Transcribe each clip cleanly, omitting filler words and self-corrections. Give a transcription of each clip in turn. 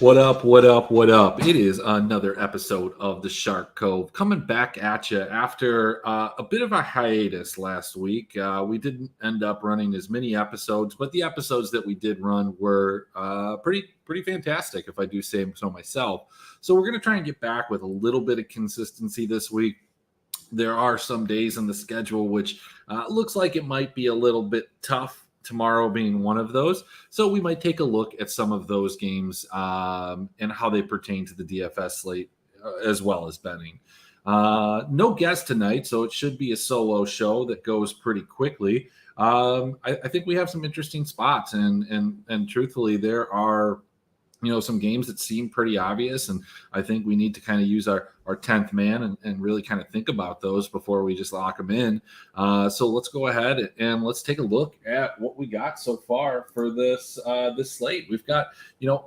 What up, what up, what up? It is another episode of the Shark Cove coming back at you after a bit of a hiatus last week. We didn't end up running as many episodes, but the episodes that we did run were pretty fantastic, if I do say so myself. So we're going to try and get back with a little bit of consistency this week. There are some days in the schedule which looks like it might be a little bit tough, tomorrow being one of those. So we might take a look at some of those games and how they pertain to the DFS slate as well as betting. No guest tonight, so it should be a solo show that goes pretty quickly. I think we have some interesting spots, and truthfully, there are some games that seem pretty obvious, and I think we need to kind of use our 10th man and really kind of think about those before we just lock them in. So let's go ahead and let's take a look at what we got so far for this slate. We've got,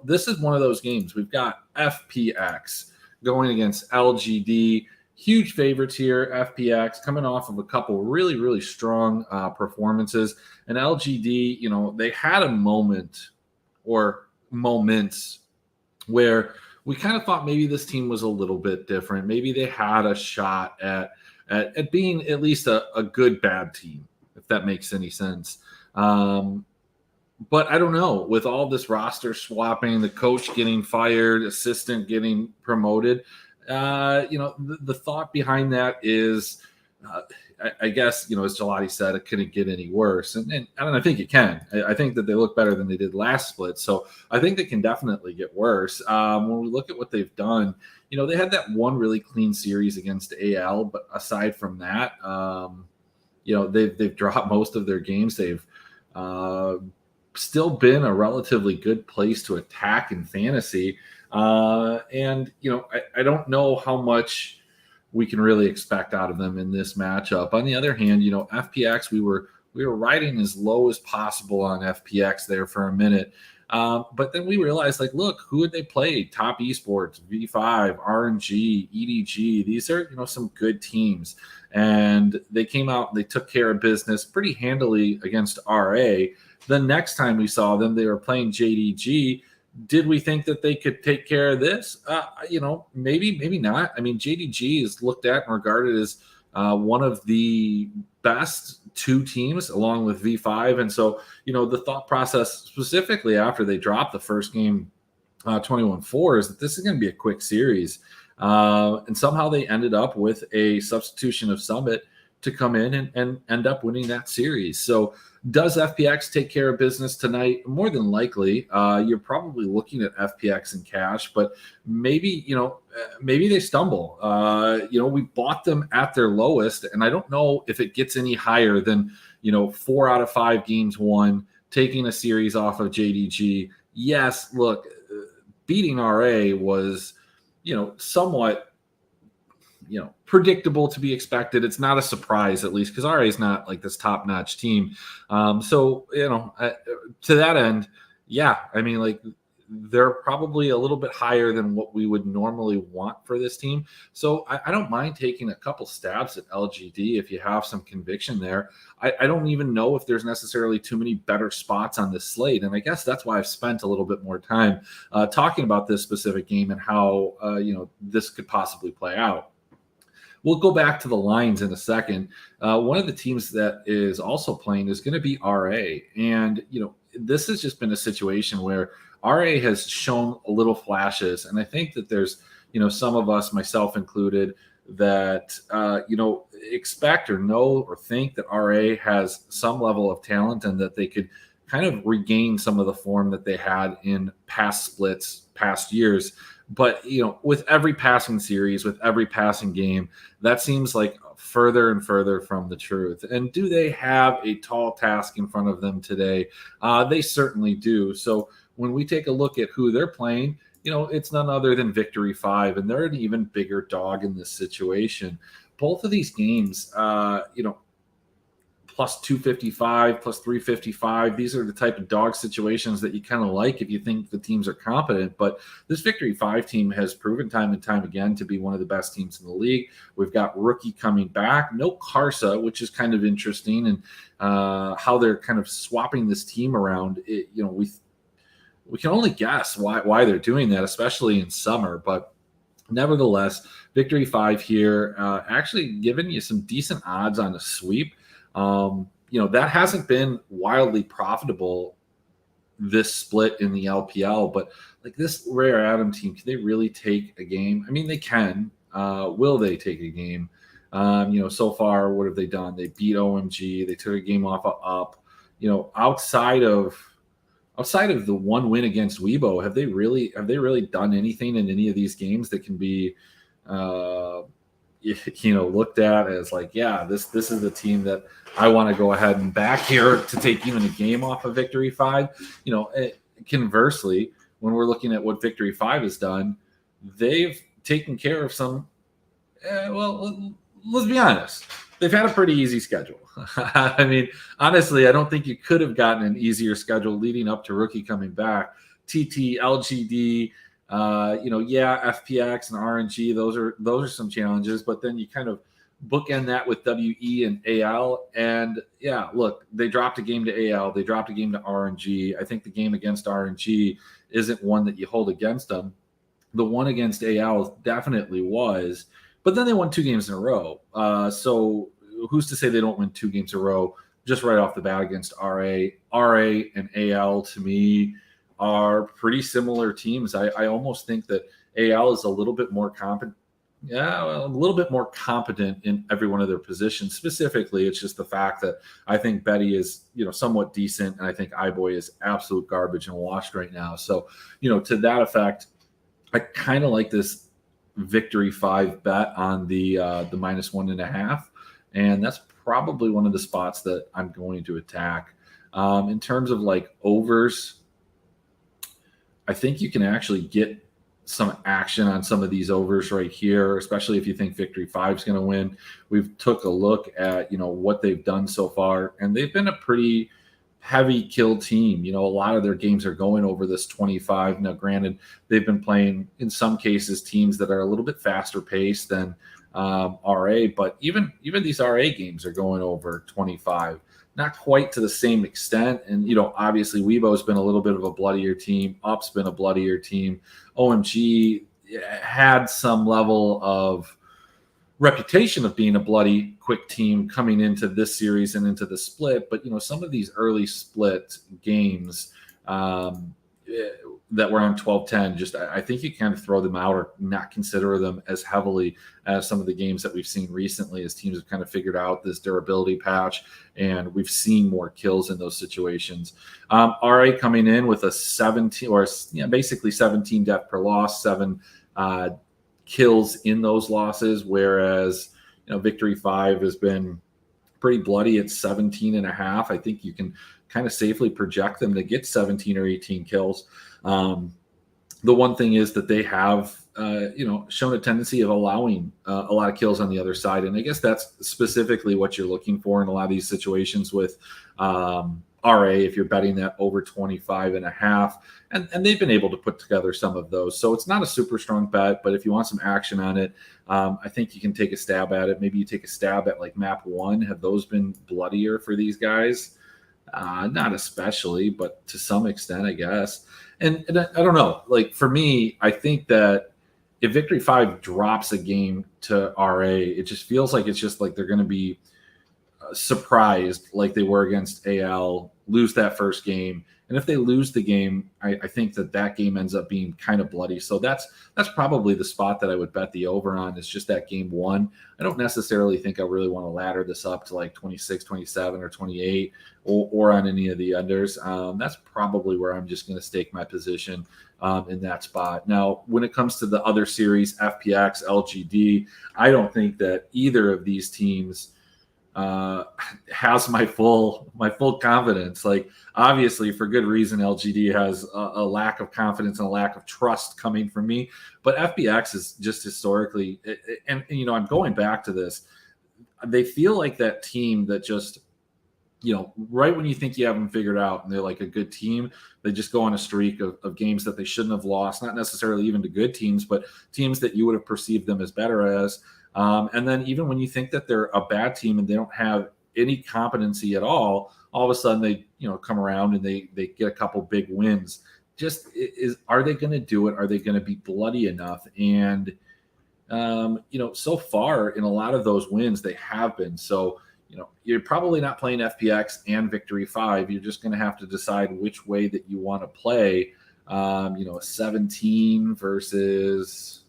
this is one of those games. We've got FPX going against LGD. Huge favorites here. FPX coming off of a couple really strong performances, and LGD, they had a moment or moments where we kind of thought maybe this team was a little bit different. Maybe they had a shot at being at least a good bad team, if that makes any sense. But I don't know. With all this roster swapping, the coach getting fired, assistant getting promoted, the thought behind that is, I guess, as Gelati said, it couldn't get any worse. And I think it can. I think that they look better than they did last split. So I think they can definitely get worse. When we look at what they've done, they had that one really clean series against AL. But aside from that, they've dropped most of their games. They've still been a relatively good place to attack in fantasy. I don't know how much we can really expect out of them in this matchup. On the other hand, FPX, we were riding as low as possible on FPX there for a minute. But then we realized, look, who had they played? Top Esports, V5, RNG, EDG. These are, some good teams. And they came out and they took care of business pretty handily against RA. The next time we saw them, they were playing JDG. Did we think that they could take care of this? Maybe not. I mean, JDG is looked at and regarded as one of the best two teams along with V5. And so, the thought process specifically after they dropped the first game 21-4 is that this is going to be a quick series. And somehow they ended up with a substitution of Summit to come in and end up winning that series. So does FPX take care of business tonight? More than likely. You're probably looking at FPX in cash, but maybe they stumble. We bought them at their lowest, and I don't know if it gets any higher than 4 out of 5 games won, taking a series off of JDG. Yes, look, beating RA was somewhat predictable, to be expected. It's not a surprise, at least, because RA is not like this top-notch team. To that end, yeah, I mean, they're probably a little bit higher than what we would normally want for this team. So I don't mind taking a couple stabs at LGD if you have some conviction there. I don't even know if there's necessarily too many better spots on this slate. And I guess that's why I've spent a little bit more time talking about this specific game and how, this could possibly play out. We'll go back to the lines in a second. One of the teams that is also playing is going to be RA. And, this has just been a situation where RA has shown a little flashes. And I think that there's, some of us, myself included, that, expect or know or think that RA has some level of talent and that they could kind of regain some of the form that they had in past splits, past years. But, with every passing series, with every passing game, that seems like further and further from the truth. And do they have a tall task in front of them today? They certainly do. So when we take a look at who they're playing, it's none other than Victory 5, and they're an even bigger dog in this situation. Both of these games, plus 255, plus 355. These are the type of dog situations that you kind of like if you think the teams are competent. But this Victory 5 team has proven time and time again to be one of the best teams in the league. We've got Rookie coming back. No Karsa, which is kind of interesting, and how they're kind of swapping this team around. we can only guess why they're doing that, especially in summer. But nevertheless, victory 5 here, actually giving you some decent odds on a sweep. That hasn't been wildly profitable this split in the LPL, but like this Rare Adam team, can they really take a game? I mean, they can. Will they take a game? So far, what have they done? They beat OMG. They took a game off of Up. Outside of the one win against Weibo, have they really done anything in any of these games that can be looked at as like, yeah, this is the team that I want to go ahead and back here to take even a game off of victory 5? Conversely, when we're looking at what victory 5 has done, they've taken care of some let's be honest, they've had a pretty easy schedule. I mean, honestly, I don't think you could have gotten an easier schedule leading up to Rookie coming back. TT, LGD, FPX and RNG, those are some challenges, but then you kind of bookend that with WE and AL. And yeah, look, they dropped a game to AL, they dropped a game to RNG. I think the game against RNG isn't one that you hold against them. The one against AL definitely was, but then they won 2 games in a row. So who's to say they don't win 2 games in a row just right off the bat against RA? RA and AL to me are pretty similar teams. I almost think that AL is a little bit more competent. Yeah, a little bit more competent in every one of their positions. Specifically, it's just the fact that I think Betty is, somewhat decent, and I think iBoy is absolute garbage and washed right now. So, to that effect, I kind of like this victory 5 bet on the -1.5, and that's probably one of the spots that I'm going to attack. In terms of like overs, I think you can actually get some action on some of these overs right here, especially if you think victory 5 is going to win. We've took a look at what they've done so far, and they've been a pretty heavy kill team. A lot of their games are going over this 25. Now, granted, they've been playing in some cases teams that are a little bit faster paced than RA, but even these RA games are going over 25. Not quite to the same extent. And, obviously Weibo's been a little bit of a bloodier team. Up's been a bloodier team. OMG had some level of reputation of being a bloody quick team coming into this series and into the split. But, some of these early split games that were on 12-10, just I think you kind of throw them out or not consider them as heavily as some of the games that we've seen recently as teams have kind of figured out this durability patch, and we've seen more kills in those situations. RA coming in with a 17 or basically 17 death per loss, 7 kills in those losses, whereas victory 5 has been pretty bloody at 17.5. I think you can kind of safely project them to get 17 or 18 kills. The one thing is that they have shown a tendency of allowing a lot of kills on the other side, and I guess that's specifically what you're looking for in a lot of these situations with RA, if you're betting that over 25.5, and they've been able to put together some of those. So it's not a super strong bet, but if you want some action on it, I think you can take a stab at it. Maybe you take a stab at like map 1. Have those been bloodier for these guys? Not especially, but to some extent, I guess. And I don't know. Like for me, I think that if victory 5 drops a game to RA, it just feels like it's just like they're going to be surprised like they were against AL, lose that first game. And if they lose the game, I think that game ends up being kind of bloody. So that's probably the spot that I would bet the over on, is just that game 1. I don't necessarily think I really want to ladder this up to like 26, 27, or 28 or on any of the unders. That's probably where I'm just going to stake my position in that spot. Now, when it comes to the other series, FPX, LGD, I don't think that either of these teams has my full confidence. Like obviously for good reason, LGD has a lack of confidence and a lack of trust coming from me, but FBX is just historically, and I'm going back to this, they feel like that team that just right when you think you have them figured out and they're like a good team, they just go on a streak of games that they shouldn't have lost, not necessarily even to good teams, but teams that you would have perceived them as better as. And then even when you think that they're a bad team and they don't have any competency at all of a sudden they come around and they get a couple big wins. just are they going to do it? Are they going to be bloody enough? And so far in a lot of those wins, they have been. So, you're probably not playing FPX and Victory 5. You're just going to have to decide which way that you want to play. A 17 versus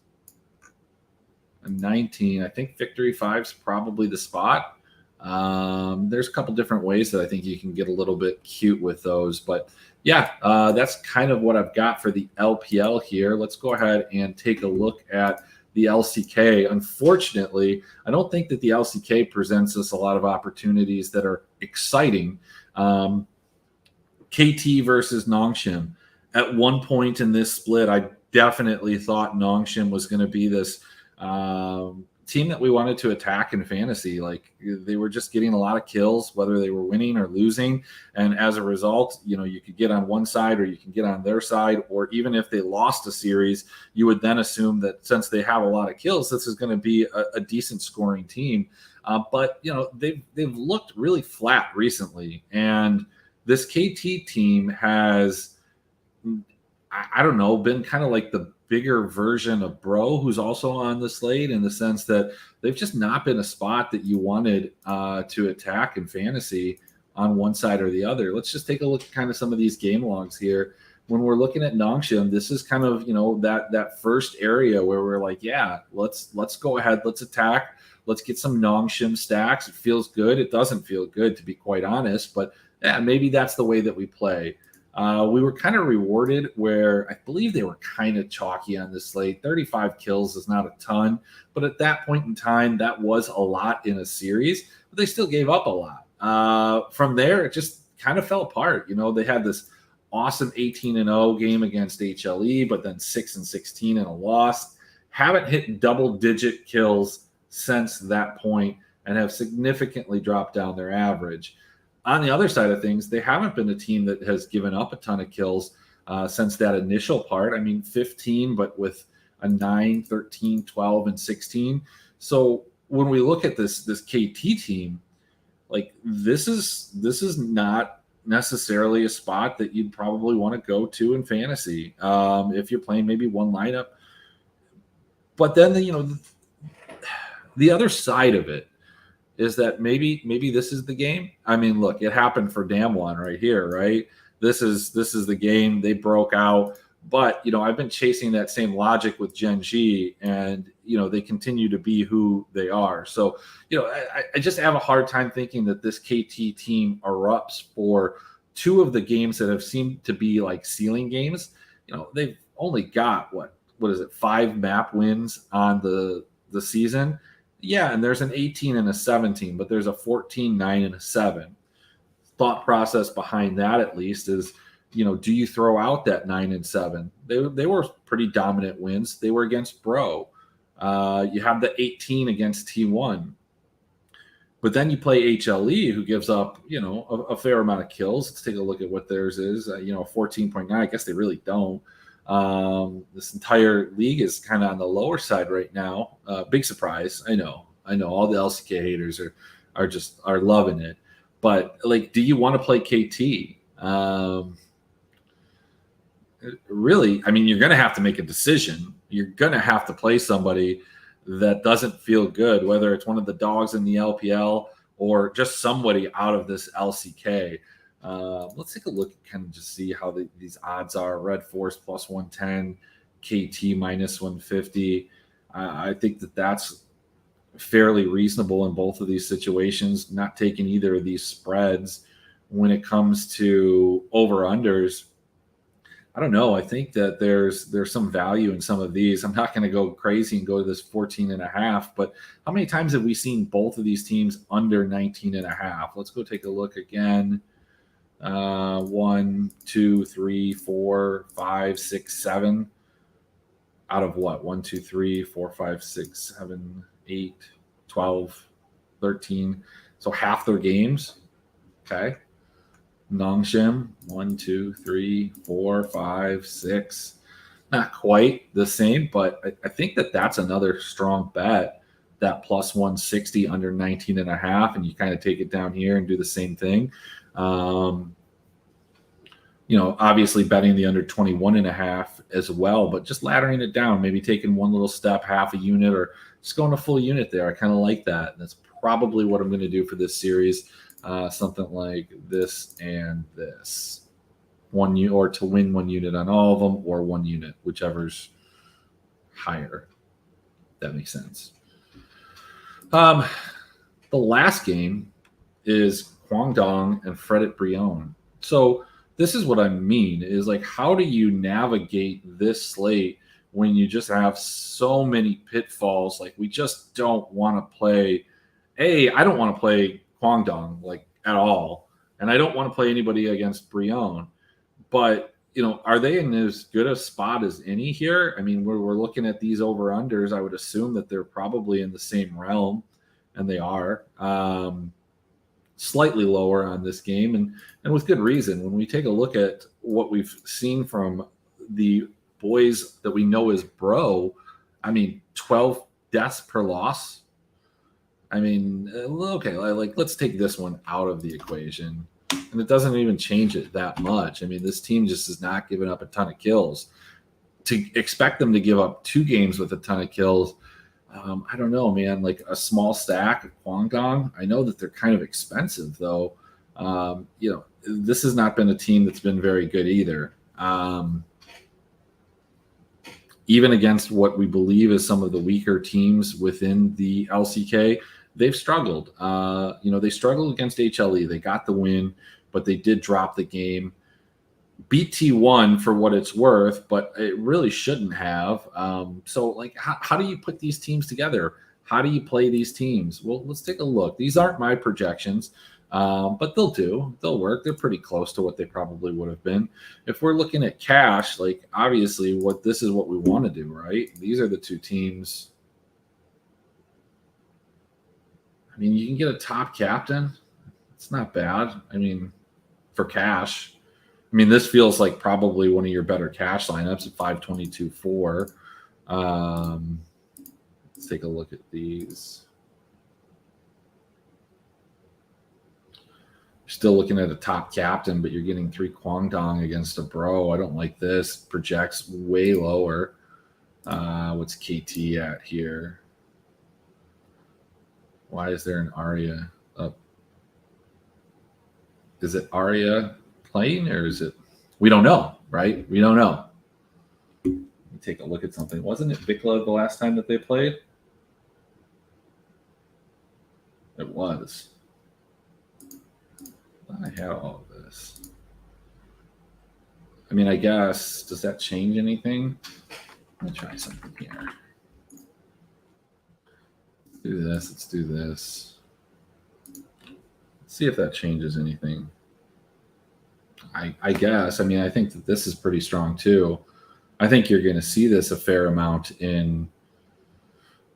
a 19. I think Victory 5 is probably the spot. There's a couple different ways that I think you can get a little bit cute with those. But yeah, that's kind of what I've got for the LPL here. Let's go ahead and take a look at the LCK. Unfortunately, I don't think that the LCK presents us a lot of opportunities that are exciting. KT versus Nongshim. At one point in this split, I definitely thought Nongshim was going to be this team that we wanted to attack in fantasy. Like, they were just getting a lot of kills, whether they were winning or losing. And as a result, you could get on one side or you can get on their side, or even if they lost a series, you would then assume that since they have a lot of kills, this is going to be a decent scoring team. But they've looked really flat recently. And this KT team has, I don't know, been kind of like the bigger version of Bro, who's also on the slate, in the sense that they've just not been a spot that you wanted to attack in fantasy on one side or the other. Let's just take a look at kind of some of these game logs here. When we're looking at Nongshim, this is kind of, that first area where we're like, yeah, let's go ahead, let's attack, let's get some Nongshim stacks. It feels good. It doesn't feel good, to be quite honest, but yeah, maybe that's the way that we play. We were kind of rewarded where I believe they were kind of chalky on this slate. 35 kills is not a ton, but at that point in time, that was a lot in a series, but they still gave up a lot. From there, it just kind of fell apart. They had this awesome 18-0 game against HLE, but then 6-16 in a loss. Haven't hit double-digit kills since that point and have significantly dropped down their average. On the other side of things, they haven't been a team that has given up a ton of kills since that initial part. I mean, 15, but with a 9, 13, 12, and 16. So when we look at this KT team, like, this is not necessarily a spot that you'd probably want to go to in fantasy if you're playing maybe one lineup. But then the other side of it is that maybe this is the game. I mean, look, it happened for Damwon right here, right? This is the game. They broke out. But, I've been chasing that same logic with Gen G, and, they continue to be who they are. So, I just have a hard time thinking that this KT team erupts for two of the games that have seemed to be like ceiling games. They've only got, what is it, 5 map wins on the season. Yeah, and there's an 18 and a 17, but there's a 14, 9, and a 7. Thought process behind that, at least, is, do you throw out that 9 and 7? They were pretty dominant wins. They were against Bro. You have the 18 against T1. But then you play HLE, who gives up, a fair amount of kills. Let's take a look at what theirs is. 14.9. I guess they really don't. This entire league is kind of on the lower side right now. Big surprise. I know all the LCK haters are loving it, but like, do you want to play KT? Really, I mean, you're going to have to make a decision. You're going to have to play somebody that doesn't feel good, whether it's one of the dogs in the LPL or just somebody out of this LCK. Let's take a look and kind of just see how these odds are. Red Force plus 110, KT minus 150. I think that's fairly reasonable in both of these situations, not taking either of these spreads. When it comes to over-unders, I don't know. I think that there's some value in some of these. I'm not going to go crazy and go to this 14.5, but how many times have we seen both of these teams under 19.5? Let's go take a look again. 1, 2, 3, 4, 5, 6, 7. Out of what? 1, 2, 3, 4, 5, 6, 7, 8, 12, 13. So half their games. Okay. Nongshim, 1, 2, 3, 4, 5, 6. Not quite the same, but I think that's another strong bet. That plus 160 under 19.5, and you kind of take it down here and do the same thing. Obviously betting the under 21.5 as well, but just laddering it down, maybe taking one little step, half a unit, or just going a full unit there. I kind of like that. That's probably what I'm going to do for this series. Something like this and this. One unit, or to win 1 unit on all of them, or 1 unit, whichever's higher. That makes sense. The last game is Guangdong and Frederick Brion. So this is what I mean is like, how do you navigate this slate when you just have so many pitfalls? Like, we just don't want to play. I don't want to play Guangdong like at all, and I don't want to play anybody against Brion. But are they in as good a spot as any here? I mean, we're looking at these over unders. I would assume that they're probably in the same realm, and they are. Slightly lower on this game, and with good reason. When we take a look at what we've seen from the boys that we know as Bro, I mean, 12 deaths per loss. I mean, okay, like let's take this one out of the equation, and it doesn't even change it that much. I mean, this team just is not giving up a ton of kills. To expect them to give up 2 games with a ton of kills, I don't know, man. Like a small stack of Guangdong. I know that they're kind of expensive, though. This has not been a team that's been very good either. Even against what we believe is some of the weaker teams within the LCK, they've struggled. They struggled against HLE. They got the win, but they did drop the game. Beat T1 for what it's worth, but it really shouldn't have. So, like, how do you put these teams together? How do you play these teams? Well, let's take a look. These aren't my projections, but they'll do. They'll work. They're pretty close to what they probably would have been. If we're looking at cash, like, obviously this is what we want to do, right? These are the 2 teams. I mean, you can get a top captain. It's not bad. I mean, for cash. I mean, this feels like probably one of your better cash lineups at 522.4. Let's take a look at these. You're still looking at a top captain, but you're getting 3 Guangdong against a Bro. I don't like this. Projects way lower. What's KT at here? Why is there an Arya up? Is it Arya playing, or is it? We don't know, right? We don't know. Let me take a look at something. Wasn't it Vikla the last time that they played? It was. I had all of this. I mean, I guess, does that change anything? Let me try something here. Let's do this. Let's do this. Let's see if that changes anything. I guess. I mean, I think that this is pretty strong too. I think you're going to see this a fair amount in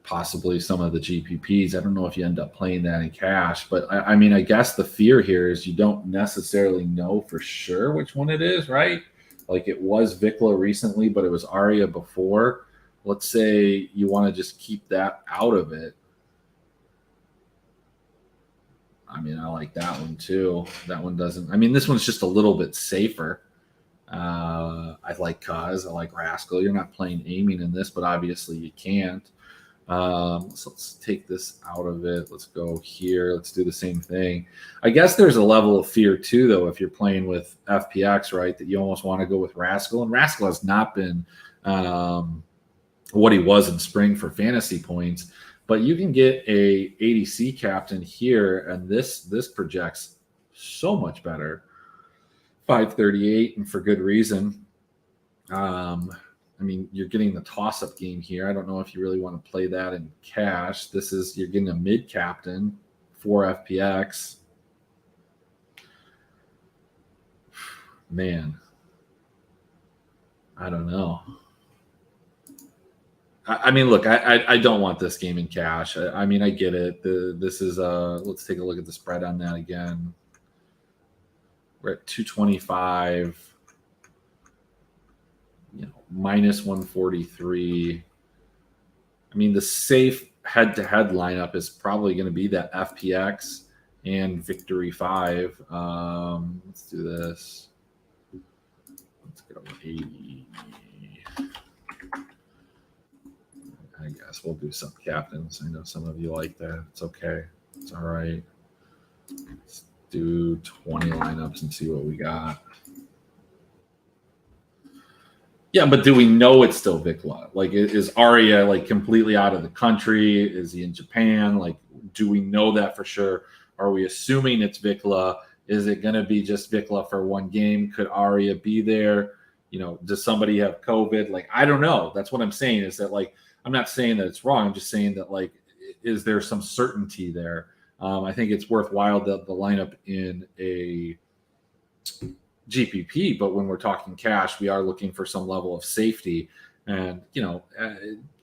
possibly some of the GPPs. I don't know if you end up playing that in cash, but I mean, I guess the fear here is you don't necessarily know for sure which one it is, right? Like it was Vikla recently, but it was Arya before. Let's say you want to just keep that out of it. I mean, I like that one too. That one doesn't. I mean, this one's just a little bit safer. I like Kaz. I like Rascal. You're not playing aiming in this, but obviously you can't. So let's take this out of it. Let's go here. Let's do the same thing. I guess there's a level of fear too, though, if you're playing with FPX, right, that you almost want to go with Rascal. And Rascal has not been what he was in spring for fantasy points. But you can get a ADC captain here, and this projects so much better. 538, and for good reason. I mean, you're getting the toss-up game here. I don't know if you really want to play that in cash. You're getting a mid captain, 4 FPX. Man, I don't know. I mean, look, I don't want this game in cash. I mean, I get it. This is let's take a look at the spread on that again. We're at 225, minus 143. I mean, the safe head-to-head lineup is probably going to be that FPX and Victory 5. Let's do this. go. 80. I guess we'll do some captains. I know some of you like that. It's okay. It's all right. Let's do 20 lineups and see what we got. Yeah, but do we know it's still Vikla? Like, is Arya like completely out of the country? Is he in Japan? Like, do we know that for sure? Are we assuming it's Vikla? Is it going to be just Vikla for one game? Could Arya be there? Does somebody have COVID? Like, I don't know. That's what I'm saying is that, like, I'm not saying that it's wrong. I'm just saying that, like, is there some certainty there? I think it's worthwhile that the lineup in a GPP, but when we're talking cash, we are looking for some level of safety, and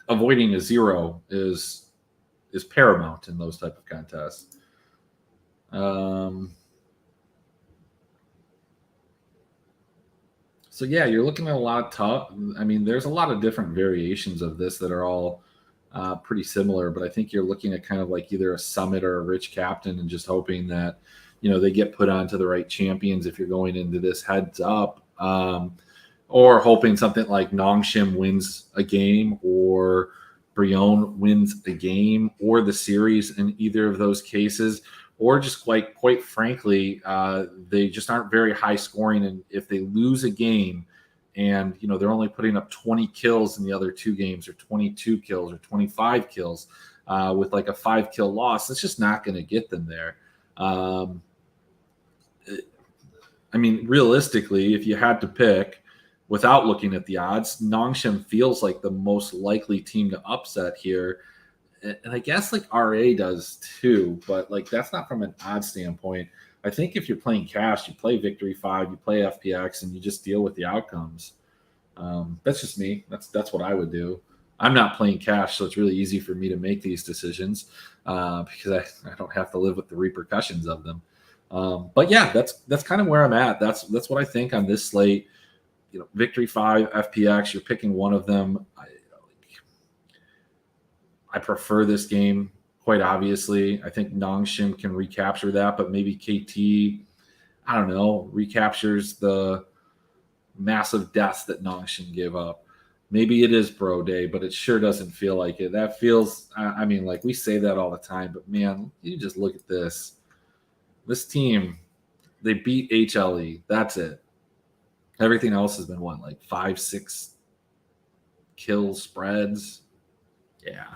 avoiding a zero is paramount in those type of contests. So yeah, you're looking at a lot of tough. I mean, there's a lot of different variations of this that are all pretty similar, but I think you're looking at kind of like either a summit or a rich captain, and just hoping that they get put onto the right champions if you're going into this heads up, or hoping something like Nongshim wins a game, or Brion wins a game, or the series in either of those cases, or just quite frankly, they just aren't very high scoring, and if they lose a game and they're only putting up 20 kills in the other two games, or 22 kills, or 25 kills, with like a 5-kill loss, it's just not going to get them there. I mean, realistically, if you had to pick without looking at the odds, Nongshim feels like the most likely team to upset here. And I guess like RA does too, but like that's not from an odd standpoint. I think if you're playing cash, you play Victory 5, you play FPX, and you just deal with the outcomes. That's just me. That's what I would do. I'm not playing cash, so it's really easy for me to make these decisions because I don't have to live with the repercussions of them. But yeah, that's kind of where I'm at. That's what I think on this slate. Victory 5, FPX, you're picking one of them. I prefer this game, quite obviously. I think Nongshim can recapture that, but maybe KT, I don't know, recaptures the massive deaths that Nongshim gave up. Maybe it is Bro Day, but it sure doesn't feel like it. That feels, I mean, like we say that all the time, but man, you just look at this. This team, they beat HLE. That's it. Everything else has been what, like 5-6 kill spreads? Yeah.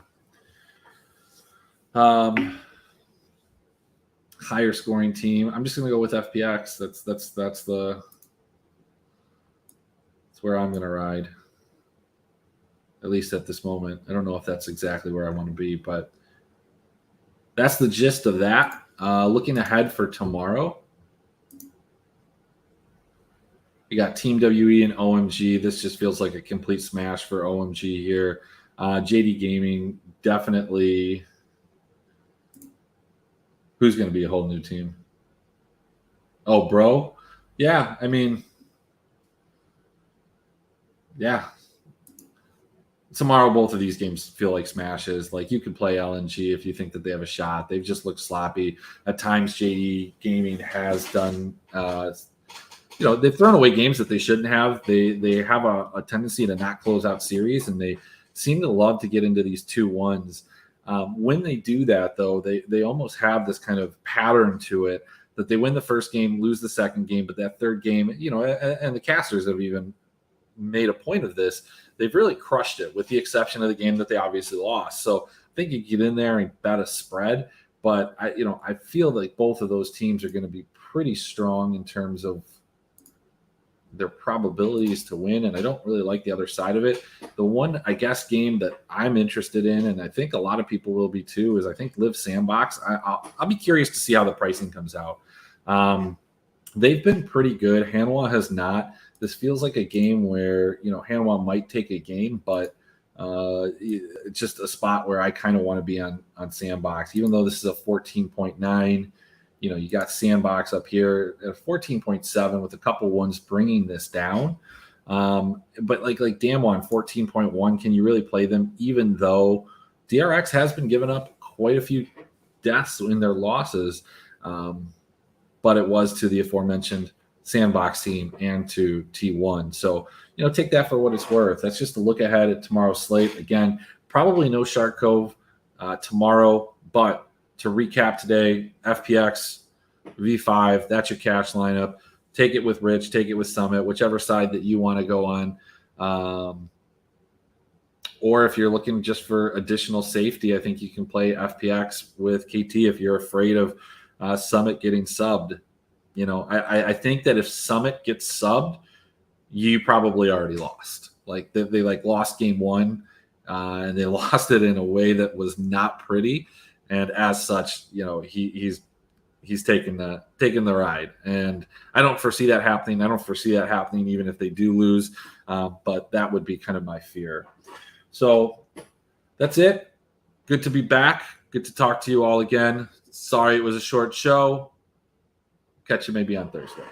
Higher scoring team. I'm just gonna go with FPX. That's where I'm gonna ride. At least at this moment. I don't know if that's exactly where I want to be, but that's the gist of that. Looking ahead for tomorrow, we got Team WE and OMG. This just feels like a complete smash for OMG here. JD Gaming, definitely. Who's going to be a whole new team? Oh, Bro? Yeah, I mean, yeah. Tomorrow, both of these games feel like smashes. Like, you could play LNG if you think that they have a shot. They've just looked sloppy. At times, JD Gaming has done, they've thrown away games that they shouldn't have. They have a tendency to not close out series, and they seem to love to get into these 2-1s. When they do that, though, they almost have this kind of pattern to it that they win the first game, lose the second game, but that third game, and the casters have even made a point of this. They've really crushed it, with the exception of the game that they obviously lost. So I think you get in there and bet a spread, but I feel like both of those teams are going to be pretty strong in terms of their probabilities to win, and I don't really like the other side of it. The one, I guess, game that I'm interested in, and I think a lot of people will be too, is I think Live Sandbox. I'll be curious to see how the pricing comes out. They've been pretty good. Hanwha has not. This feels like a game where Hanwha might take a game, but it's just a spot where I kind of want to be on Sandbox, even though this is a 14.9. You got Sandbox up here at 14.7 with a couple ones bringing this down. But like Damwon 14.1, can you really play them, even though DRX has been giving up quite a few deaths in their losses? But it was to the aforementioned Sandbox team and to T1. So, take that for what it's worth. That's just a look ahead at tomorrow's slate. Again, probably no Shark Cove tomorrow, but to recap today, FPX, V5, that's your cash lineup. Take it with Rich, take it with Summit, whichever side that you want to go on. Or if you're looking just for additional safety, I think you can play FPX with KT if you're afraid of Summit getting subbed. I think that if Summit gets subbed, you probably already lost. Like they lost game one, and they lost it in a way that was not pretty. And as such, he's taking the ride. And I don't foresee that happening. I don't foresee that happening even if they do lose. But that would be kind of my fear. So that's it. Good to be back. Good to talk to you all again. Sorry it was a short show. Catch you maybe on Thursday.